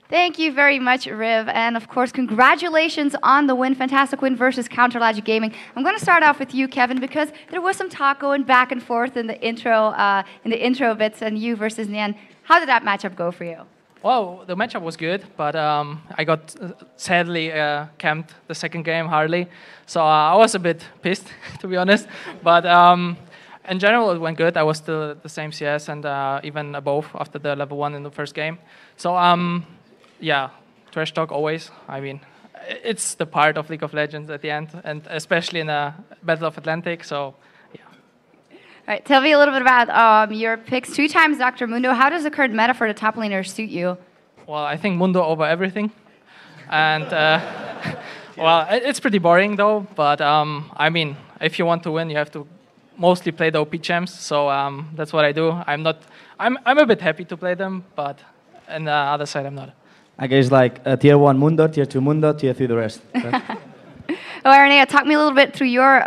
Thank you very much, Riv. And of course, congratulations on the win. Fantastic win versus Counterlogic Gaming. I'm going to start off with you, Kevin, because there was some talk going back and forth in the intro bits, and you versus Nian. How did that matchup go for you? Well, the matchup was good, but I got sadly camped the second game hardly. So I was a bit pissed, to be honest. But in general, it went good. I was still the same CS and even above after the level 1 in the first game. So yeah, trash talk always. I mean, it's the part of League of Legends at the end, and especially in a Battle of Atlantic. So yeah. All right, tell me a little bit about your picks. 2 times Dr. Mundo. How does the current meta for the top laner suit you? Well, I think Mundo over everything. And well, it's pretty boring though. But I mean, if you want to win, you have to mostly play the OP champs. So that's what I do. I'm a bit happy to play them, but on the other side, I'm not. I guess like tier 1 Mundo, tier 2 Mundo, tier 3 the rest. Right? Oh, Aranea, talk me a little bit through your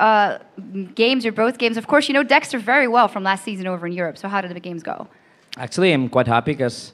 games, your both games. Of course, you know Dexter very well from last season over in Europe. So how did the games go? Actually, I'm quite happy because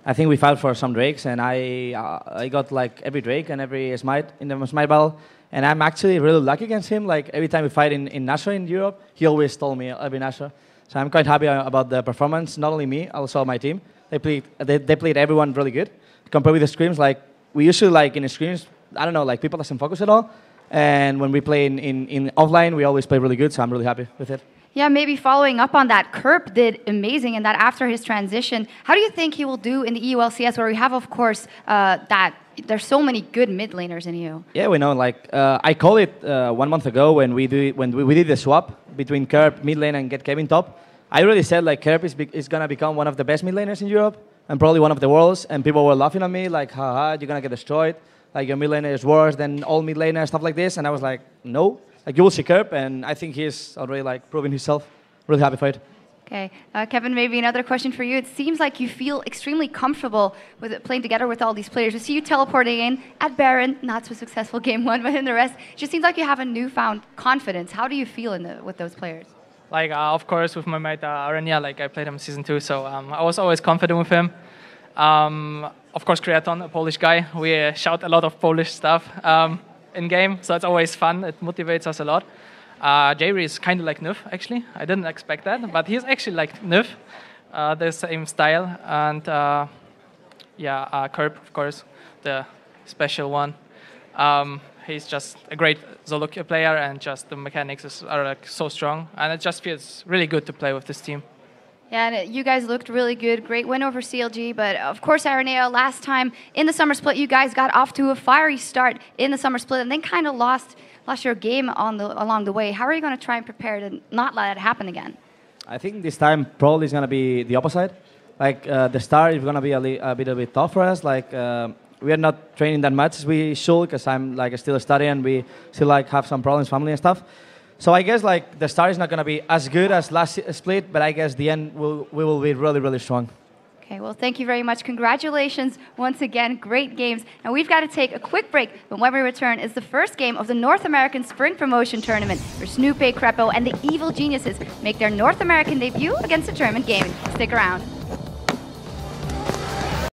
I think we fought for some Drakes, and I got like every Drake and every Smite in the Smite battle. And I'm actually really lucky against him. Like every time we fight in Nashua in Europe, he always stole me every Nashua. So I'm quite happy about the performance. Not only me, also my team. They played everyone really good. Compared with the scrims, like we usually like in the scrims, I don't know, like people doesn't focus at all. And when we play in offline, we always play really good. So I'm really happy with it. Yeah, maybe following up on that, Kerp did amazing in that after his transition. How do you think he will do in the EULCS, where we have, of course, that there's so many good mid laners in EU? Yeah, we know. Like I called it 1 month ago when we did the swap between Kerp mid lane and get Kevin top. I really said like Kerp is gonna become one of the best mid laners in Europe and probably one of the world's. And people were laughing at me like, haha, you're gonna get destroyed. Like your mid laner is worse than all mid laners, stuff like this. And I was like, no. Like you will see Kerp, and I think he's already like proving himself. Really happy for it. Okay, Kevin, maybe another question for you. It seems like you feel extremely comfortable with it, playing together with all these players. We see you teleporting in at Baron, not so successful game 1, but in the rest, it just seems like you have a newfound confidence. How do you feel with those players? Like of course with my mate Aranya, like I played him season 2, so I was always confident with him. Of course, Creaton, a Polish guy. We shout a lot of Polish stuff in game, so it's always fun. It motivates us a lot. Jerry is kind of like Nuf, actually. I didn't expect that, but he's actually like Nuf, the same style. And yeah, Kerp, of course, the special one. He's just a great solo player, and just the mechanics are like so strong. And it just feels really good to play with this team. Yeah, and you guys looked really good. Great win over CLG. But of course, Aranea, last time in the summer split, you guys got off to a fiery start in the summer split and then kind of lost your game along the way. How are you going to try and prepare to not let it happen again? I think this time probably is going to be the opposite. Like the start is going to be a bit tough for us. Like we are not training that much as we should because I'm like still studying and we still like have some problems, family and stuff. So I guess like the start is not going to be as good as last split, but I guess the end we will be really, really strong. Okay, well, thank you very much. Congratulations once again. Great games. Now we've got to take a quick break, but when we return, it's the first game of the North American Spring Promotion Tournament, where Snoopy, Crepo, and the Evil Geniuses make their North American debut against Determined Gaming. Stick around.